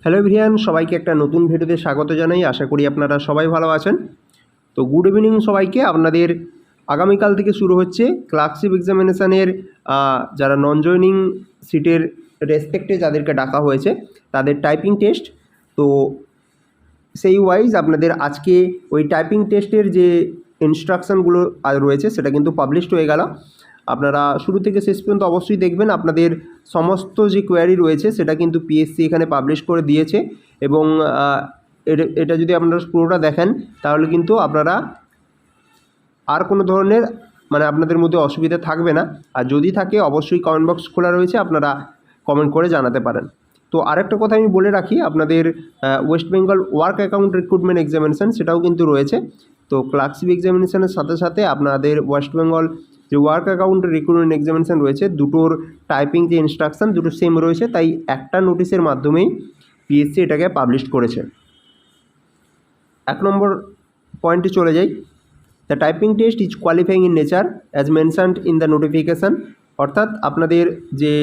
Hello everyone, সবাইকে একটা নতুন ভিডিওতে স্বাগত জানাই। আশা করি আপনারা সবাই ভালো আছেন। তো গুড ইভিনিং সবাইকে। আপনাদের আগামীকাল থেকে শুরু হচ্ছে ক্লার্কশিপ এক্সামিনেশানের যারা নন জয়নিং সিটের রেসপেক্টে যাদেরকে ডাকা হয়েছে তাদের টাইপিং টেস্ট। তো সেই ওয়াইজ আপনাদের আজকে ওই টাইপিং টেস্টের যে ইনস্ট্রাকশানগুলো রয়েছে সেটা কিন্তু পাবলিশড হয়ে গেল। আপনারা শুরু থেকে শেষ পর্যন্ত অবশ্যই দেখবেন। আপনাদের সমস্ত যে কোয়ারি রয়েছে সেটা কিন্তু পিএসসি এখানে পাবলিশ করে দিয়েছে এবং এটা যদি আপনারা পুরোটা দেখেন তাহলে কিন্তু আপনারা আর কোনো ধরনের আপনাদের মধ্যে অসুবিধা থাকবে না। আর যদি থাকে অবশ্যই কমেন্ট বক্স খোলা রয়েছে, আপনারা কমেন্ট করে জানাতে পারেন। তো আরেকটা কথা আমি বলে রাখি, আপনাদের West Bengal work account recruitment examination সেটাও কিন্তু রয়েছে। তো ক্লার্কশিপ এক্সামিনেশানের সাথে সাথে আপনাদের ওয়েস্ট বেঙ্গল যে ওয়ার্ক অ্যাকাউন্ট রিক্রুটমেন্ট এক্সামিনেশান রয়েছে, দুটোর টাইপিং যে ইনস্ট্রাকশান দুটো সেম রয়েছে, তাই একটা নোটিশের মাধ্যমেই পিএসসি এটাকে পাবলিশ করেছে। 1 নম্বর পয়েন্টে চলে যাই। The typing test is qualifying in nature as mentioned in the notification. অর্থাৎ আপনাদের যে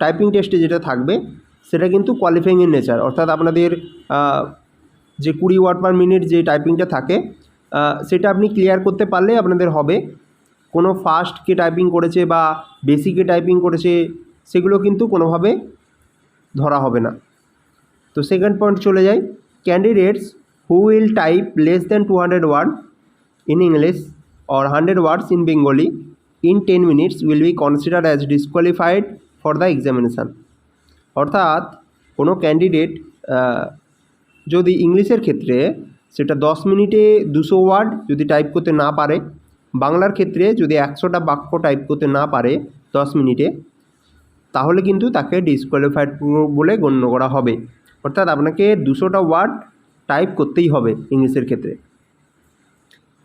টাইপিং টেস্টে যেটা থাকবে সেটা কিন্তু কোয়ালিফাইং ইন নেচার, অর্থাৎ আপনাদের যে 20 ওয়ার্ড পার মিনিট যে টাইপিংটা থাকে সেটা আপনি ক্লিয়ার করতে পারলে আপনাদের হবে। কোনো ফাস্টকে টাইপিং করেছে বা বেসিকে টাইপিং করেছে সেগুলো কিন্তু কোনোভাবে ধরা হবে না। তো সেকেন্ড পয়েন্ট চলে যাই। Candidates who will type less than 200 word in English or 100 words in Bengali in 10 minutes will be considered as disqualified for the examination. অর্থাৎ কোনো ক্যান্ডিডেট যদি ইংলিশের ক্ষেত্রে সেটা 10 মিনিটে 200 ওয়ার্ড যদি টাইপ করতে না পারে, বাংলার ক্ষেত্রে যদি 100টা বাক্য টাইপ করতে না পারে 10 মিনিটে, তাহলে কিন্তু তাকে ডিসকোয়ালিফাইড বলে গণ্য করা হবে। অর্থাৎ আপনাকে 200টা ওয়ার্ড টাইপ করতেই হবে ইংলিশের ক্ষেত্রে।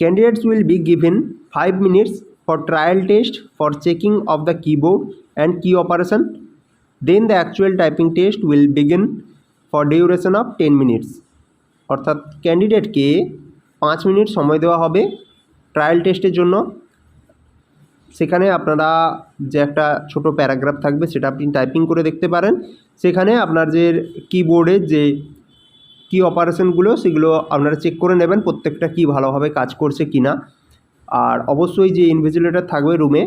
Candidates will be given 5 minutes for trial test for checking of the keyboard and key operation. Then the actual typing test will begin for duration of 10 minutes. অর্থাৎ ক্যান্ডিডেটকে 5 মিনিট সময় দেওয়া হবে ট্রায়াল টেস্টের জন্য। সেখানে আপনারা যে একটা ছোট প্যারাগ্রাফ থাকবে সেটা আপনি টাইপিং করে দেখতে পারেন। সেখানে আপনার যে কিবোর্ডের যে কি অপারেশনগুলো সেগুলো আপনারা চেক করে নেবেন, প্রত্যেকটা কি ভালোভাবে কাজ করছে কি না। আর অবশ্যই যে ইনভিজিলেটর থাকবে রুমে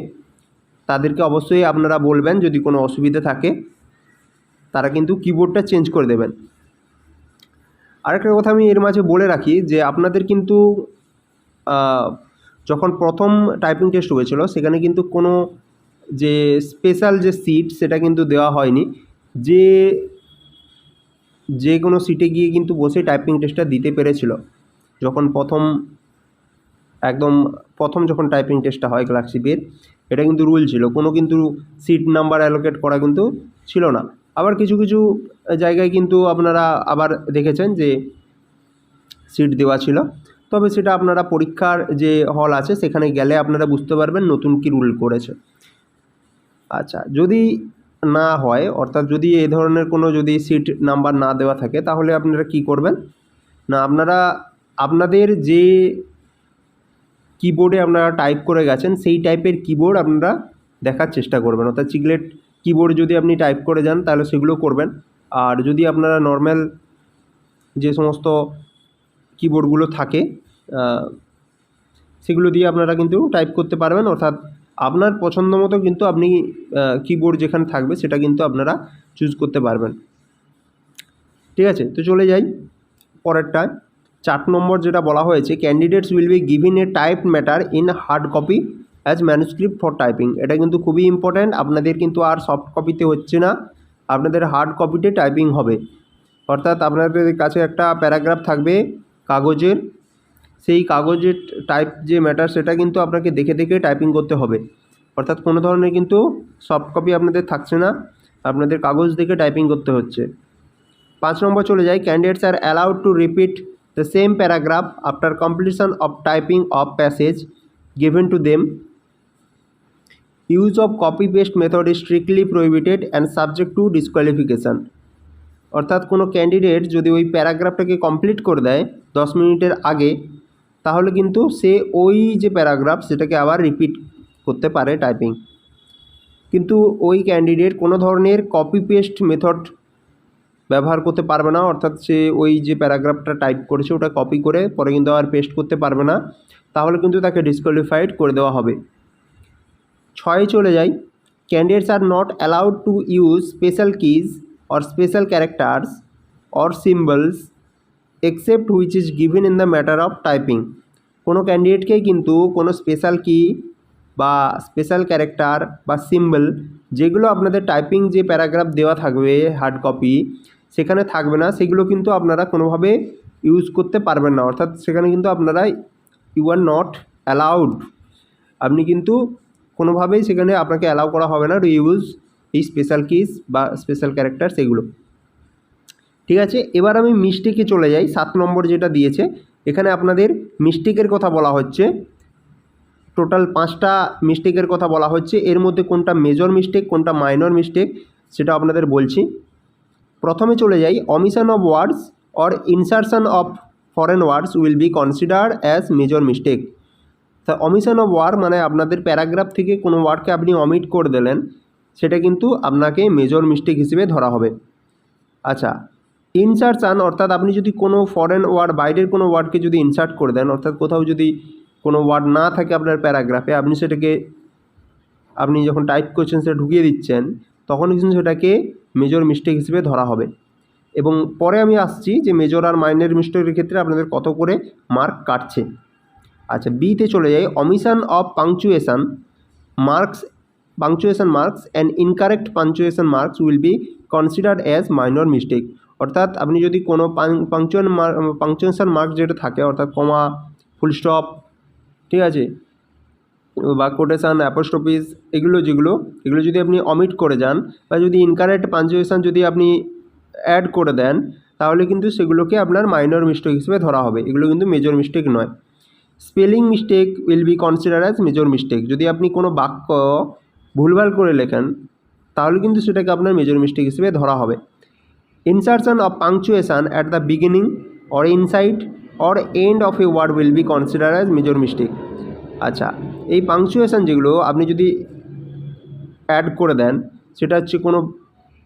তাদেরকে অবশ্যই আপনারা বলবেন যদি কোনো অসুবিধা থাকে, তারা কিন্তু কিবোর্ডটা চেঞ্জ করে দেবেন। আরেকটা কথা আমি এর মাঝে বলে রাখি যে আপনাদের কিন্তু যখন প্রথম টাইপিং টেস্ট হয়েছিল সেখানে কিন্তু কোনো যে স্পেশাল যে সিট সেটা কিন্তু দেওয়া হয়নি। যে কোনো সিটে গিয়ে কিন্তু বসে টাইপিং টেস্টটা দিতে পেরেছিল যখন প্রথম যখন টাইপিং টেস্টটা হয় ক্লার্কশিপের। এটা কিন্তু রুল ছিল, কোনো কিন্তু সিট নাম্বার অ্যালোকেট করা কিন্তু ছিল না। আবার কিছু কিছু জায়গায় কিন্তু আপনারা আবার দেখেছেন যে সিট দেওয়া ছিল, তবে সেটা আপনারা পরীক্ষার যে হল আছে সেখানে গেলে আপনারা বুঝতে পারবেন নতুন কি রুল করেছে। আচ্ছা, যদি না হয় অর্থাৎ যদি এই ধরনের কোনো যদি সিট নাম্বার না দেওয়া থাকে তাহলে আপনারা কি করবেন না, আপনাদের যে কিবোর্ডে আপনারা টাইপ করে গেছেন সেই টাইপের কিবোর্ড আপনারা দেখার চেষ্টা করবেন। অর্থাৎ চিকলেট কিবোর্ড যদি আপনি টাইপ করে যান তাহলে সেগুলো করবেন। আর যদি আপনারা নর্মাল যে সমস্ত কিবোর্ডগুলো থাকে সেগুলো দিয়ে আপনারা কিন্তু টাইপ করতে পারবেন। অর্থাৎ আপনার পছন্দ মতো কিন্তু আপনি কিবোর্ড যেখানে থাকবে সেটা কিন্তু আপনারা চুজ করতে পারবেন। ঠিক আছে, তো চলে যাই পরেরটায়। 4 নম্বর যেটা বলা হয়েছে, candidates will be given A type matter in hard copy as manuscript for typing. এটা কিন্তু খুবই ইম্পর্ট্যান্ট। আপনাদের কিন্তু আর সফট কপিতে হচ্ছে না, আপনাদের হার্ড কপিতে টাইপিং হবে। অর্থাৎ আপনাদের কাছে একটা প্যারাগ্রাফ থাকবে কাগজের, সেই কাগজের টাইপ যে ম্যাটার সেটা কিন্তু আপনাকে দেখে দেখে টাইপিং করতে হবে। অর্থাৎ কোনো ধরনের কিন্তু সফট কপি আপনাদের থাকছে না, আপনাদের কাগজ দেখে টাইপিং করতে হচ্ছে। 5 নম্বর চলে যায়। Candidates are allowed to repeat the same paragraph after completion of typing of passage given to them. Use of copy paste method is strictly prohibited and subject to disqualification. অর্থাৎ কোনো candidate যদি ওই প্যারাগ্রাফটাকে complete করে দেয় 10 মিনিটের আগে, তাহলে কিন্তু সে ওই যে প্যারাগ্রাফ সেটাকে আবার রিপিট করতে পারে টাইপিং। কিন্তু ওই ক্যান্ডিডেট কোনো ধরনের কপি পেস্ট মেথড ব্যবহার করতে পারবে না, অর্থাৎ সে ওই যে প্যারাগ্রাফটা টাইপ করেছে ওটা কপি করে পরে কিন্তু আর পেস্ট করতে পারবে না, তাহলে কিন্তু তাকে ডিসকোয়ালিফাইড করে দেওয়া হবে। 6 চলে যাই। Candidates are not allowed to use special keys or special characters or symbols except which is given in the matter of typing. কোনো ক্যান্ডিডেটকেই কিন্তু কোনো স্পেশাল কি বা স্পেশাল ক্যারেক্টার বা সিম্বল যেগুলো আপনাদের টাইপিং যে প্যারাগ্রাফ দেওয়া থাকবে হার্ড কপি সেখানে থাকবে না, সেগুলো কিন্তু আপনারা কোনোভাবে ইউজ করতে পারবেন না, অর্থাৎ সেখানে কিন্তু আপনারা ইউ আর নট অ্যালাউড, আপনি কিন্তু কোনোভাবেই সেখানে আপনাকে অ্যালাউ করা হবে না টু ইউজ এই স্পেশাল কিজ বা স্পেশাল ক্যারেক্টার সেগুলো। ঠিক আছে, এবার আমি মিস্টেকে চলে যাই। 7 নম্বর যেটা দিয়েছে এখানে আপনাদের মিস্টেকের কথা বলা হচ্ছে, টোটাল 5টা মিস্টেকের কথা বলা হচ্ছে, এর মধ্যে কোনটা মেজর মিস্টেক কোনটা মাইনর মিস্টেক সেটা আপনাদের বলছি। প্রথমে চলে যাই, omission of words or insertion of foreign words will be considered as major mistake. তা অমিশন অফ ওয়ার্ড মানে আপনাদের প্যারাগ্রাফ থেকে কোনো ওয়ার্ডকে আপনি অমিট করে দিলেন, সেটা কিন্তু আপনাকে মেজর মিস্টেক হিসেবে ধরা হবে। আচ্ছা, ইনসারশন অর্থাৎ আপনি যদি কোনো ফরেন ওয়ার্ড বাইরের কোনো ওয়ার্ডকে যদি ইনসার্ট করে দেন, অর্থাৎ কোথাও যদি কোনো ওয়ার্ড না থাকে আপনার প্যারাগ্রাফে, আপনি সেটাকে আপনি যখন টাইপ করছেন সেটা ঢুকিয়ে দিচ্ছেন, তখন কিন্তু সেটাকে মেজর মিস্টেক হিসেবে ধরা হবে। এবং পরে আমি আসছি যে মেজর আর মাইনর মিস্টেকের ক্ষেত্রে আপনাদের কত করে মার্ক কাটছে। আচ্ছা, বিতে চলে যাই, omission of punctuation marks and incorrect punctuation marks will be considered as minor mistake. অর্থাৎ আপনি যদি কোনো পাংচুয়েশন মার্ক যেটা থাকে, অর্থাৎ কমা, ফুল স্টপ, ঠিক আছে, বা কোটেশান, অ্যাপোস্ট্রোফিস, এগুলো যদি আপনি অমিট করে যান বা যদি ইনকারেক্ট পাংচুয়েশন যদি আপনি অ্যাড করে দেন, তাহলে কিন্তু সেগুলোকে আপনার মাইনর মিস্টেক হিসেবে ধরা হবে, এগুলো কিন্তু মেজর মিস্টেক নয়। Spelling mistake will be consider as major mistake. যদি আপনি কোনো বাক্য ভুলভাল করে লেখেন তাহলে কিন্তু সেটাকে আপনার মেজর মিস্টেক হিসেবে ধরা হবে। Insertion of punctuation at the beginning or inside or end of a word will be consider as major mistake. আচ্ছা, এই পাংচুয়েশন যেগুলো আপনি যদি অ্যাড করে দেন, সেটা হচ্ছে কোনো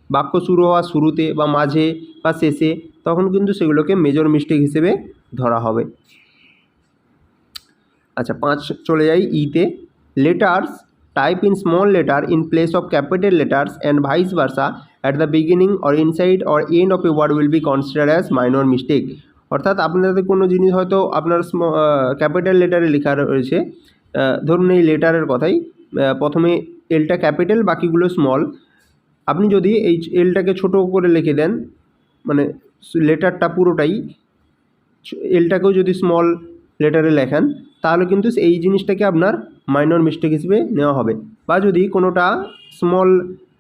বাক্য শুরু হওয়া শুরুতে বা মাঝে বা শেষে, তখন কিন্তু সেগুলোকে মেজর মিস্টেক হিসেবে ধরা হবে। আচ্ছা, 5 চলে যাই, ইতে, letters type in small letter in place of capital letters and vice versa at the beginning or inside or end of a word will be consider as minor mistake. অর্থাৎ আপনাদের কোনো জিনিস হয়তো আপনার ক্যাপিটাল লেটারে লেখা রয়েছে, ধরুন এই লেটারের কথাই, প্রথমে এলটা ক্যাপিটাল বাকিগুলো স্মল, আপনি যদি এই এলটাকে ছোটো করে লিখে দেন, মানে লেটারটা পুরোটাই এলটাকেও যদি স্মল লেটারে লেখেন, তাহলে কিন্তু এই জিনিসটাকে আপনার মাইনর মিস্টেক হিসেবে নেওয়া হবে। বা যদি কোনোটা স্মল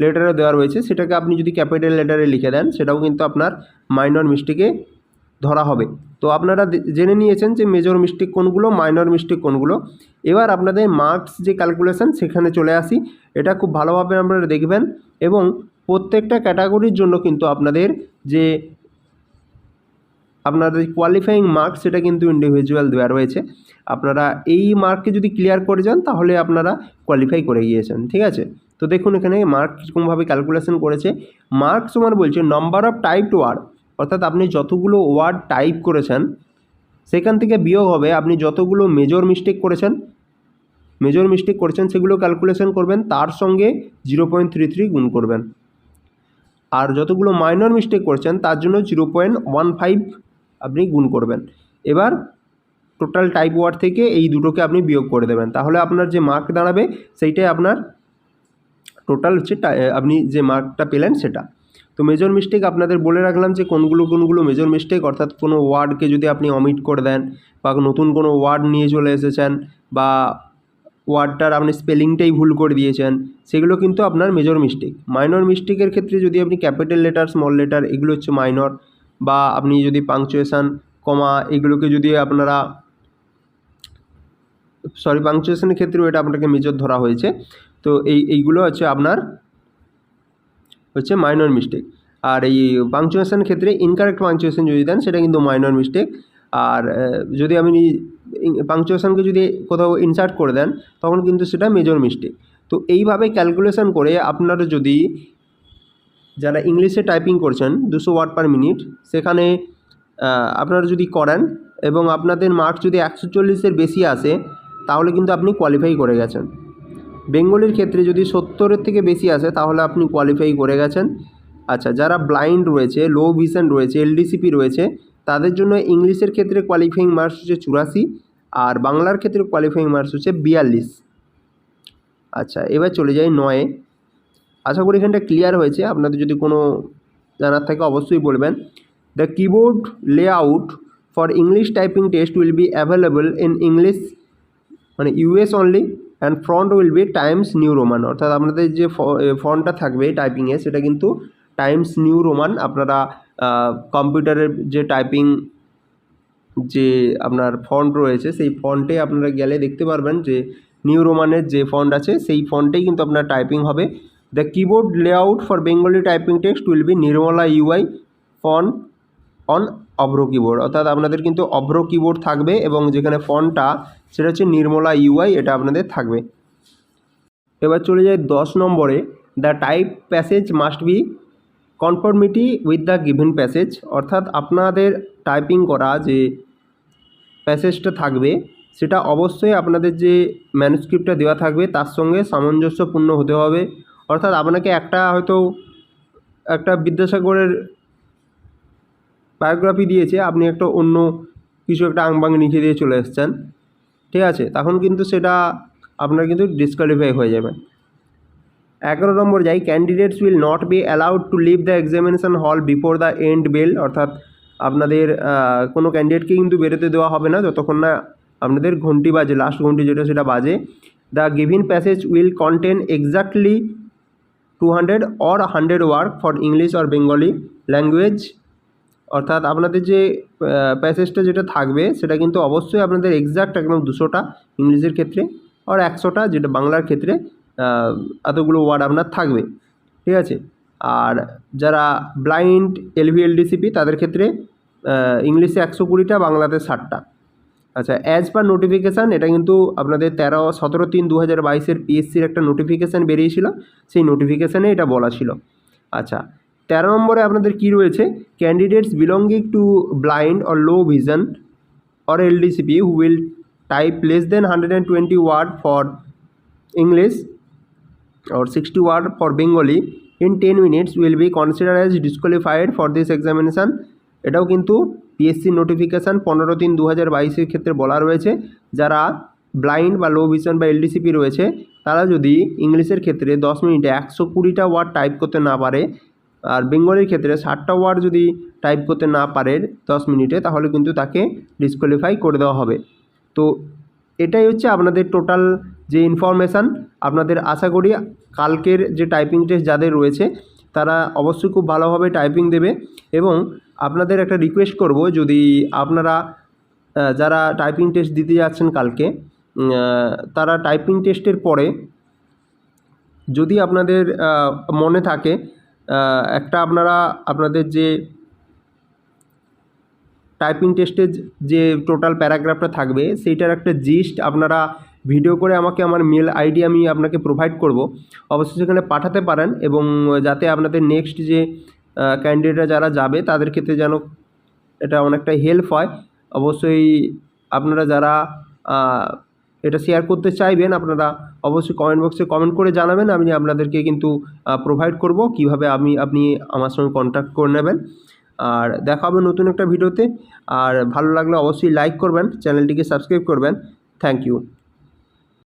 লেটারে দেওয়া রয়েছে সেটাকে আপনি যদি ক্যাপিটাল লেটারে লিখে দেন, সেটাও কিন্তু আপনার মাইনর মিস্টেকে ধরা হবে। তো আপনারা জেনে নিয়েছেন যে মেজর মিস্টেক কোনগুলো, মাইনর মিস্টেক কোনগুলো। এবার আপনাদের মার্কস যে ক্যালকুলেশন সেখানে চলে আসি, এটা খুব ভালোভাবে আপনারা দেখবেন এবং প্রত্যেকটা ক্যাটাগরির জন্য কিন্তু আপনাদের যে আপনাদের কোয়ালিফাইং মার্কস সেটা কিন্তু ইন্ডিভিজুয়াল দেওয়া রয়েছে। আপনারা এই মার্ককে যদি ক্লিয়ার করে যান তাহলে আপনারা কোয়ালিফাই করে গিয়েছেন, ঠিক আছে। তো দেখুন এখানে মার্ক কীরকমভাবে ক্যালকুলেশন করেছে। মার্ক সমান বলছে নাম্বার অফ টাইপড ওয়ার্ড, অর্থাৎ আপনি যতগুলো ওয়ার্ড টাইপ করেছেন সেখান থেকে বিয়োগ হবে আপনি যতগুলো মেজর মিস্টেক করেছেন সেগুলো ক্যালকুলেশন করবেন, তার সঙ্গে 0.33 গুণ করবেন। আর যতগুলো মাইনর মিস্টেক করছেন তার জন্য 0.15 আপনি গুণ করবেন। এবার টোটাল টাইপ ওয়ার্ড থেকে এই দুটোকে আপনি বিয়োগ করে দেবেন, তাহলে আপনার যে মার্ক দাঁড়াবে সেইটাই আপনার টোটাল হচ্ছে আপনি যে মার্কটা পেলেন সেটা। তো মেজর মিস্টেক আপনাদের বলে রাখলাম যে কোনগুলো মেজর মিস্টেক, অর্থাৎ কোনো ওয়ার্ডকে যদি আপনি অমিট করে দেন বা নতুন কোনো ওয়ার্ড নিয়ে চলে এসেছেন বা ওয়ার্ডটার আপনি স্পেলিংটাই ভুল করে দিয়েছেন, সেগুলো কিন্তু আপনার মেজর মিস্টেক। মাইনর মিস্টেকের ক্ষেত্রে যদি আপনি ক্যাপিটাল লেটার, স্মল লেটার, এগুলো হচ্ছে মাইনর, বা আপনি যদি পাংচুয়েশন, কমা, এগুলোকে যদি আপনারা পাংচুয়েশনের ক্ষেত্রেও এটা আপনাকে মেজর ধরা হয়েছে। তো এইগুলো হচ্ছে আপনার মাইনর মিস্টেক। আর এই পাংচুয়েশনের ক্ষেত্রে ইনকারেক্ট পাংচুয়েশন যদি দেন সেটা কিন্তু মাইনর মিস্টেক। আর যদি আপনি পাংচুয়েশনকে যদি কোথাও ইনসার্ট করে দেন তখন কিন্তু সেটা মেজর মিস্টেক। তো এইভাবে ক্যালকুলেশন করে আপনারা যদি যারা ইংলিশে টাইপিং করছেন 200 ওয়ার্ড পার মিনিট, সেখানে আপনারা যদি করেন এবং আপনাদের মার্কস যদি 140-এর বেশি আসে তাহলে কিন্তু আপনি কোয়ালিফাই করে গেছেন। বেঙ্গলির ক্ষেত্রে যদি 70-এর থেকে বেশি আসে তাহলে আপনি কোয়ালিফাই করে গেছেন। আচ্ছা, যারা ব্লাইন্ড রয়েছে, লো ভিশন রয়েছে, এলডিসিপি রয়েছে, তাদের জন্য ইংলিশের ক্ষেত্রে কোয়ালিফাইং মার্কস হচ্ছে 84 আর বাংলার ক্ষেত্রে কোয়ালিফাইং মার্কস হচ্ছে 42। আচ্ছা, এবার চলে যাই 9-এ। আশা করি এখানটা ক্লিয়ার হয়েছে। আপনাদের যদি কোনো জানার থাকে অবশ্যই বলবেন। The keyboard layout for English typing test will be available in English মানে US only and font will be Times New Roman. অর্থাৎ আপনাদের যে ফন্টটা থাকবে টাইপিংয়ে সেটা কিন্তু টাইমস নিউ রোমান। আপনারা কম্পিউটারের যে টাইপিং যে আপনার ফন্ট রয়েছে সেই ফন্টে আপনারা গেলে দেখতে পারবেন যে নিউ রোমানের যে ফন্ট আছে সেই ফন্টেই কিন্তু আপনার টাইপিং হবে। The keyboard layout for Bengali typing text will be Nirmala UI font on Avro keyboard. অর্থাৎ আপনাদের কিন্তু অভ্র কিবোর্ড থাকবে এবং যেখানে ফন্টটা সেটা হচ্ছে নির্মলা ইউআই, এটা আপনাদের থাকবে। এবার চলে যায় 10 নম্বরে। The type passage must be conformity with the given passage. অর্থাৎ আপনাদের টাইপিং করা যে প্যাসেজটা থাকবে সেটা অবশ্যই আপনাদের যে ম্যানুস্ক্রিপ্টটা দেওয়া থাকবে তার সঙ্গে সামঞ্জস্যপূর্ণ হতে হবে। অর্থাৎ আপনাকে হয়তো একটা বিদ্যাসাগরের বায়োগ্রাফি দিয়েছে, আপনি একটা অন্য কিছু একটা আংবাং লিখে দিয়ে চলে এসেছেন, ঠিক আছে, তখন কিন্তু সেটা আপনার কিন্তু ডিসকোয়ালিফাই হয়ে যাবে। 11 নম্বর যাই। Candidates will not be allowed to leave the examination hall before the end bell. অর্থাৎ আপনাদের কোনো ক্যান্ডিডেটকে কিন্তু বেরোতে দেওয়া হবে না যতক্ষণ না আপনাদের ঘন্টি বাজে, লাস্ট ঘন্টি যেটা সেটা বাজে। The given passage will contain exactly 200 or 100 word for English or Bengali language. অর্থাৎ আপনাদের যে প্যাসেজটা যেটা থাকবে সেটা কিন্তু অবশ্যই আপনাদের এক্স্যাক্ট একদম 200টা ইংলিশের ক্ষেত্রে আর 100টা যেটা বাংলার ক্ষেত্রে এতগুলো ওয়ার্ড আপনার থাকবে, ঠিক আছে। আর যারা ব্লাইন্ড এলভিএলডিসিপি তাদের ক্ষেত্রে ইংলিশে 120টা, বাংলাতে 60টা। আচ্ছা, অ্যাজ পার নোটিফিকেশান, এটা কিন্তু আপনাদের 17/3/2022-এর পিএসসির একটা নোটিফিকেশান বেরিয়েছিল, সেই নোটিফিকেশানে এটা বলা ছিল। আচ্ছা, 13 নম্বরে আপনাদের কি রয়েছে? Candidates belonging to blind or low vision or LDCP who will type less than 120 word for English or 60 word for Bengali in 10 minutes will be considered as disqualified for this examination। এটাও কিন্তু PSC notification 15/3/2022-এর ক্ষেত্রে বলা রয়েছে। যারা blind বা low vision বা LDCP রয়েছে তারা যদি ইংলিশের ক্ষেত্রে 10 মিনিটে 120টা ওয়ার্ড টাইপ করতে না পারে আর বেঙ্গলির ক্ষেত্রে 60টা ওয়ার্ড যদি টাইপ করতে না পারে 10 মিনিটে, তাহলে কিন্তু তাকে ডিসকোয়ালিফাই করে দেওয়া হবে। তো এটাই হচ্ছে আপনাদের টোটাল যে ইনফরমেশান। আপনাদের আশা করি কালকের যে টাইপিং টেস্ট যাদের রয়েছে তারা অবশ্যই খুব ভালোভাবে টাইপিং দেবে। এবং আপনাদের একটা রিকোয়েস্ট করব, যদি আপনারা যারা টাইপিং টেস্ট দিতে যাচ্ছেন কালকে, তারা টাইপিং টেস্টের পরে যদি আপনাদের মনে থাকে একটা আপনাদের যে টাইপিং টেস্টের যে টোটাল প্যারাগ্রাফটা থাকবে সেইটার একটা জিস্ট আপনারা ভিডিও করে আমাকে আমার মেল আইডি আমি আপনাকে প্রোভাইড করব, অবশ্যই সেখানে পাঠাতে পারেন। এবং যাতে আপনাদের নেক্সট যে ক্যান্ডিডেটরা যারা যাবে তাদের ক্ষেত্রে যেন এটা অনেকটা হেল্প হয়। অবশ্যই আপনারা যারা এটা শেয়ার করতে চাইবেন আপনারা অবশ্যই কমেন্ট বক্সে কমেন্ট করে জানাবেন। আমি আপনাদেরকে কিন্তু প্রোভাইড করব কীভাবে আপনি আমার সঙ্গে কন্ট্যাক্ট করে নেবেন। আর দেখা হবে নতুন একটা ভিডিওতে। আর ভালো লাগলে অবশ্যই লাইক করবেন, চ্যানেলটিকে সাবস্ক্রাইব করবেন। Thank you.